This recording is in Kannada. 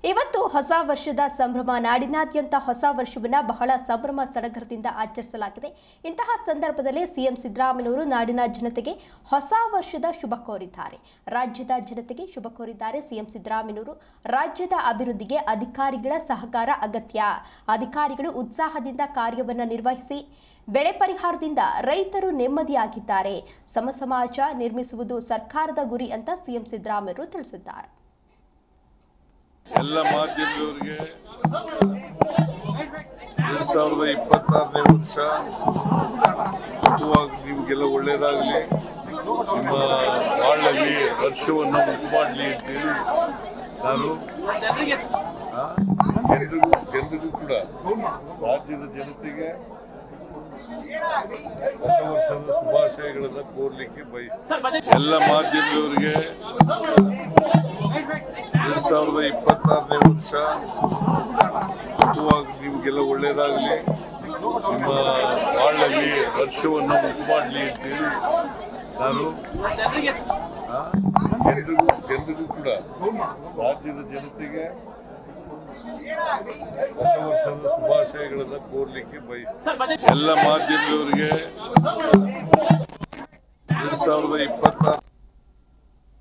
ಇವತ್ತು ಹೊಸ ವರ್ಷದ ಸಂಭ್ರಮ. ನಾಡಿನಾದ್ಯಂತ ಹೊಸ ವರ್ಷವನ್ನು ಬಹಳ ಸಂಭ್ರಮ ಸಡಗರದಿಂದ ಆಚರಿಸಲಾಗಿದೆ. ಇಂತಹ ಸಂದರ್ಭದಲ್ಲಿ ಸಿಎಂ ಸಿದ್ದರಾಮಯ್ಯನವರು ನಾಡಿನ ಜನತೆಗೆ ಹೊಸ ವರ್ಷದ ಶುಭ ಕೋರಿದ್ದಾರೆ. ರಾಜ್ಯದ ಜನತೆಗೆ ಶುಭ ಕೋರಿದ್ದಾರೆ ಸಿಎಂ ಸಿದ್ದರಾಮಯ್ಯನವರು. ರಾಜ್ಯದ ಅಭಿವೃದ್ಧಿಗೆ ಅಧಿಕಾರಿಗಳ ಸಹಕಾರ ಅಗತ್ಯ. ಅಧಿಕಾರಿಗಳು ಉತ್ಸಾಹದಿಂದ ಕಾರ್ಯವನ್ನು ನಿರ್ವಹಿಸಿ ಬೆಳೆ ಪರಿಹಾರದಿಂದ ರೈತರು ನೆಮ್ಮದಿಯಾಗಿದ್ದಾರೆ. ಸಮಾಜ ನಿರ್ಮಿಸುವುದು ಸರ್ಕಾರದ ಗುರಿ ಅಂತ ಸಿಎಂ ಸಿದ್ದರಾಮಯ್ಯನವರು ತಿಳಿಸಿದ್ದಾರೆ. ಎಲ್ಲ ಮಾಧ್ಯಮದವರಿಗೆ 2026ನೇ ವರ್ಷ ಸುಖವಾಗಿ ನಿಮಗೆಲ್ಲ ಒಳ್ಳೇದಾಗಲಿ, ನಿಮ್ಮ ಬಾಳಲ್ಲಿ ವರ್ಷವನ್ನು ಉಂಟು ಮಾಡಲಿ ಅಂತೇಳಿ ನಾನು ಜನರಿಗೂ ಕೂಡ ರಾಜ್ಯದ ಜನತೆಗೆ ಹೊಸ ವರ್ಷದ ಶುಭಾಶಯಗಳನ್ನು ಕೋರ್ಲಿಕ್ಕೆ ಬಯಸ್ತೀನಿ. ಎಲ್ಲ ಮಾಧ್ಯಮದವರಿಗೆ 2026ನೇ ವರ್ಷ ಸುಖವಾಗಿ ನಿಮಗೆಲ್ಲ ಒಳ್ಳೇದಾಗಲಿ, ನಿಮ್ಮ ಬಾಳಲ್ಲಿ ವರ್ಷವನ್ನು ಉಂಟು ಮಾಡಲಿ ಅಂತೇಳಿ ನಾನು ಜನರಿಗೂ ಕೂಡ ರಾಜ್ಯದ ಜನತೆಗೆ ಹೊಸ ವರ್ಷದ ಶುಭಾಶಯಗಳನ್ನು ಕೋರ್ಲಿಕ್ಕೆ ಬಯಸ್ತೀನಿ. ಎಲ್ಲ ಮಾಧ್ಯಮದವರಿಗೆ 2026